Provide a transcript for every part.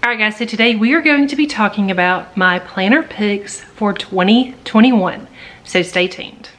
Alright guys, so today we are going to be talking about my planner picks for 2021. So stay tuned.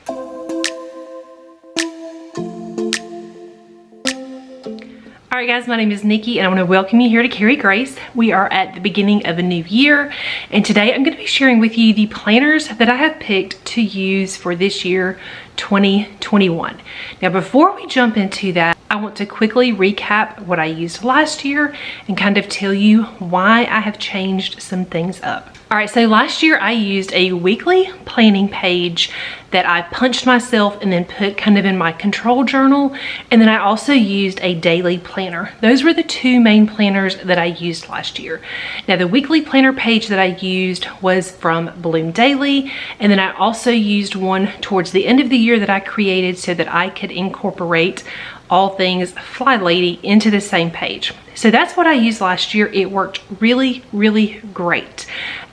Alright guys, my name is Nikki and I want to welcome you here to Carry Grace. We are at the beginning of a new year and today I'm going to be sharing with you the planners that I have picked to use for this year 2021. Now before we jump into that, I want to quickly recap what I used last year and kind of tell you why I have changed some things up. All right, so last year I used a weekly planning page that I punched myself and then put kind of in my control journal. And then I also used a daily planner. Those were the two main planners that I used last year. Now the weekly planner page that I used was from Bloom Daily. And then I also used one towards the end of the year that I created so that I could incorporate all things Fly Lady into the same page. So that's what I used last year. It worked really, really great.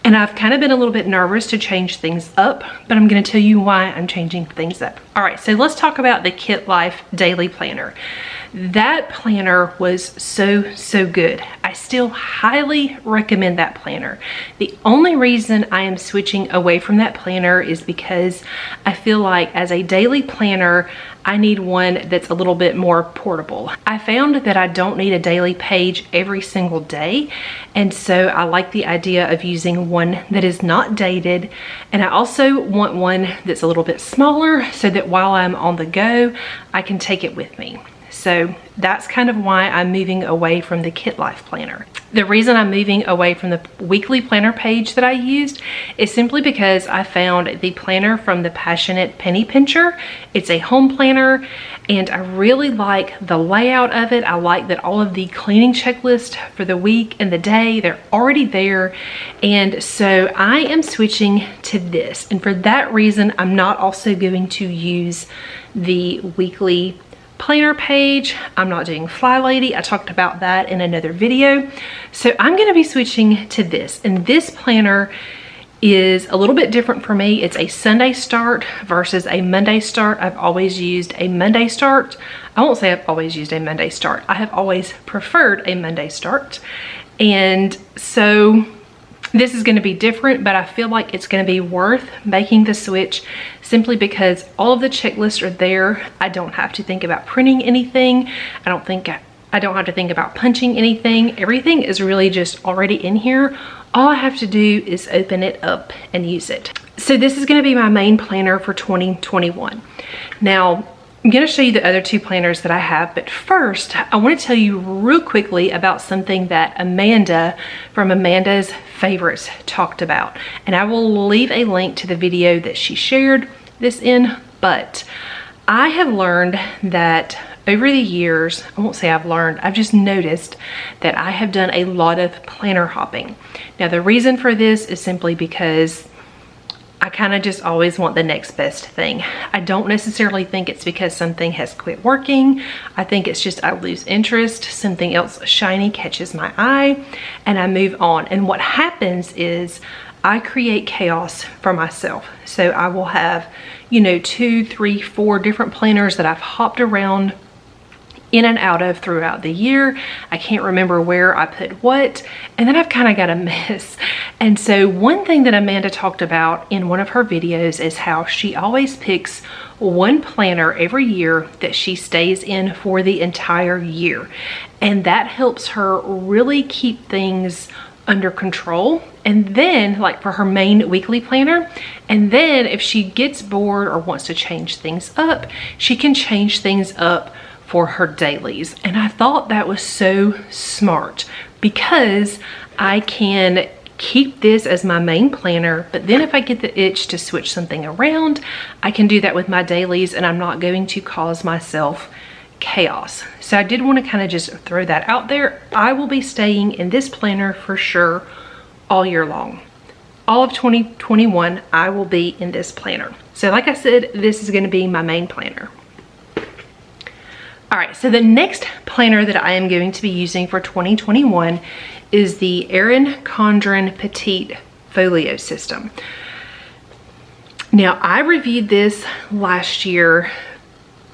And I've kind of been a little bit nervous to change things up, but I'm going to tell you why I'm changing things up. All right, so let's talk about the Kit Life Daily Planner. That planner was so good. I still highly recommend that planner. The only reason I am switching away from that planner is because I feel like as a daily planner, I need one that's a little bit more portable. I found that I don't need a daily page every single day, and so I like the idea of using one that is not dated, and I also want one that's a little bit smaller so that while I'm on the go, I can take it with me. So that's kind of why I'm moving away from the Kit Life planner. The reason I'm moving away from the weekly planner page that I used is simply because I found the planner from the Passionate Penny Pincher. It's a home planner and I really like the layout of it. I like that all of the cleaning checklists for the week and the day, they're already there. And so I am switching to this. And for that reason, I'm not also going to use the weekly planner page. I'm not doing Fly Lady. I talked about that in another video. So I'm going to be switching to this. And this planner is a little bit different for me. It's a Sunday start versus a Monday start. I've always used a Monday start. I won't say I've always used a Monday start. I have always preferred a Monday start. And so this is going to be different, but I feel like it's going to be worth making the switch simply because all of the checklists are there. I don't have to think about printing anything. I don't have to think about punching anything. Everything is really just already in here. All I have to do is open it up and use it. So this is going to be my main planner for 2021. Now, I'm going to show you the other two planners that I have, but first I want to tell you real quickly about something that Amanda from Amanda's Favorites talked about. And I will leave a link to the video that she shared this in, but I have learned that over the years, I won't say I've learned, I've just noticed that I have done a lot of planner hopping. Now the reason for this is simply because I kind of just always want the next best thing. I don't necessarily think it's because something has quit working. I think it's just I lose interest, something else shiny catches my eye, and I move on. And what happens is I create chaos for myself. So I will have, 2, 3, 4 different planners that I've hopped around in and out of throughout the year. I can't remember where I put what, and then I've kind of got a mess. And so one thing that Amanda talked about in one of her videos is how she always picks one planner every year that she stays in for the entire year. And that helps her really keep things under control. And then, like for her main weekly planner, and then if she gets bored or wants to change things up, she can change things up for her dailies. And I thought that was so smart because I can keep this as my main planner, but then if I get the itch to switch something around, I can do that with my dailies and I'm not going to cause myself chaos. So I did want to kind of just throw that out there. I will be staying in this planner for sure all year long. All of 2021, I will be in this planner. So like I said, this is going to be my main planner. All right, so the next planner that I am going to be using for 2021 is the Erin Condren Petite Folio System. Now, I reviewed this last year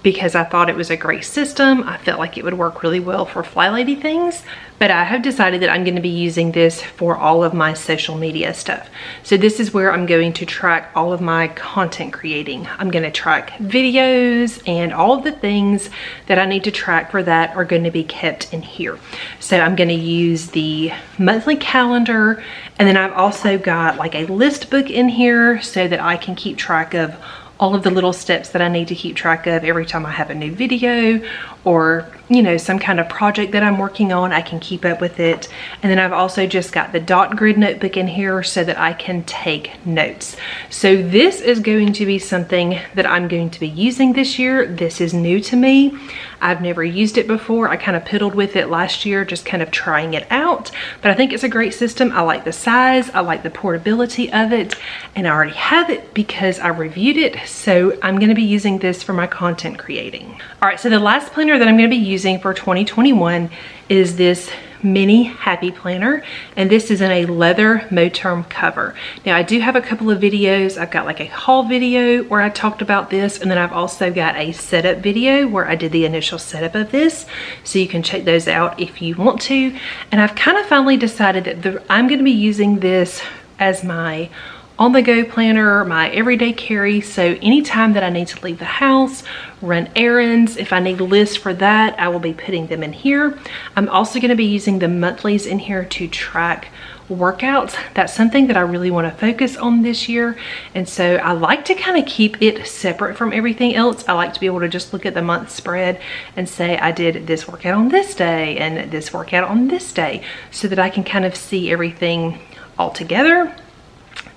because I thought it was a great system. I felt like it would work really well for fly lady things, but I have decided that I'm going to be using this for all of my social media stuff. So this is where I'm going to track all of my content creating. I'm going to track videos, and all of the things that I need to track for that are going to be kept in here. So I'm going to use the monthly calendar, and then I've also got like a list book in here so that I can keep track of all of the little steps that I need to keep track of every time I have a new video, or you know, some kind of project that I'm working on. I can keep up with it. And then I've also just got the dot grid notebook in here so that I can take notes. So this is going to be something that I'm going to be using this year. This is new to me. I've never used it before. I kind of piddled with it last year, just kind of trying it out, but I think it's a great system. I like the size, I like the portability of it, and I already have it because I reviewed it. So I'm going to be using this for my content creating. All right, so the last planner that I'm going to be using for 2021 is this mini happy planner, and this is in a leather Moterm cover. Now I do have a couple of videos. I've got like a haul video where I talked about this, and then I've also got a setup video where I did the initial setup of this, so you can check those out if you want to. And I've kind of finally decided that I'm going to be using this as my on-the-go planner, my everyday carry. So anytime that I need to leave the house, run errands, if I need lists for that, I will be putting them in here. I'm also going to be using the monthlies in here to track workouts. That's something that I really want to focus on this year, and so I like to kind of keep it separate from everything else. I like to be able to just look at the month spread and say I did this workout on this day and this workout on this day, so that I can kind of see everything all together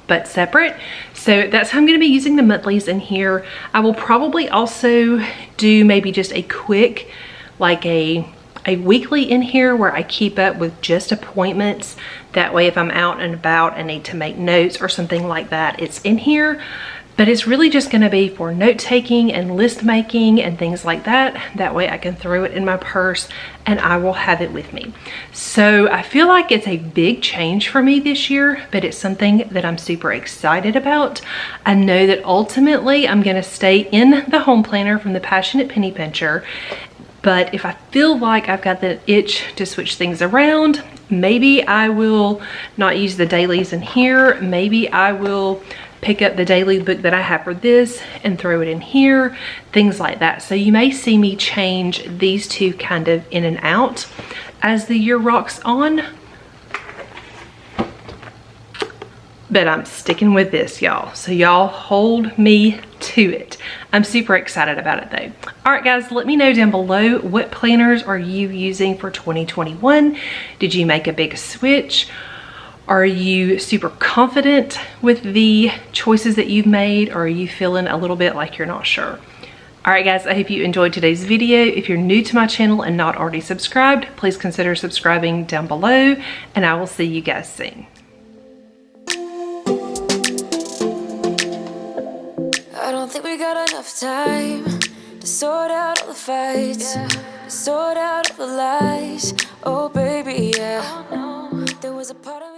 but separate. So that's how I'm going to be using the monthlies in here. I will probably also do maybe just a quick, like a weekly in here where I keep up with just appointments. That way if I'm out and about and need to make notes or something like that, it's in here. But it's really just going to be for note taking and list making and things like that. That way I can throw it in my purse and I will have it with me. So I feel like it's a big change for me this year, but it's something that I'm super excited about. I know that ultimately I'm going to stay in the home planner from the Passionate Penny Pincher, but if I feel like I've got the itch to switch things around, maybe I will not use the dailies in here. Maybe I will pick up the daily book that I have for this and throw it in here, things like that. So you may see me change these two kind of in and out as the year rocks on. But I'm sticking with this, y'all. So y'all hold me to it. I'm super excited about it though. All right guys, let me know down below, what planners are you using for 2021? Did you make a big switch? Are you super confident with the choices that you've made, or are you feeling a little bit like you're not sure? All right guys, I hope you enjoyed today's video. If you're new to my channel and not already subscribed, please consider subscribing down below, and I will see you guys soon. I don't think we got enough time to sort out all the fights, to sort out all the lies. Oh baby, yeah. There was a part of me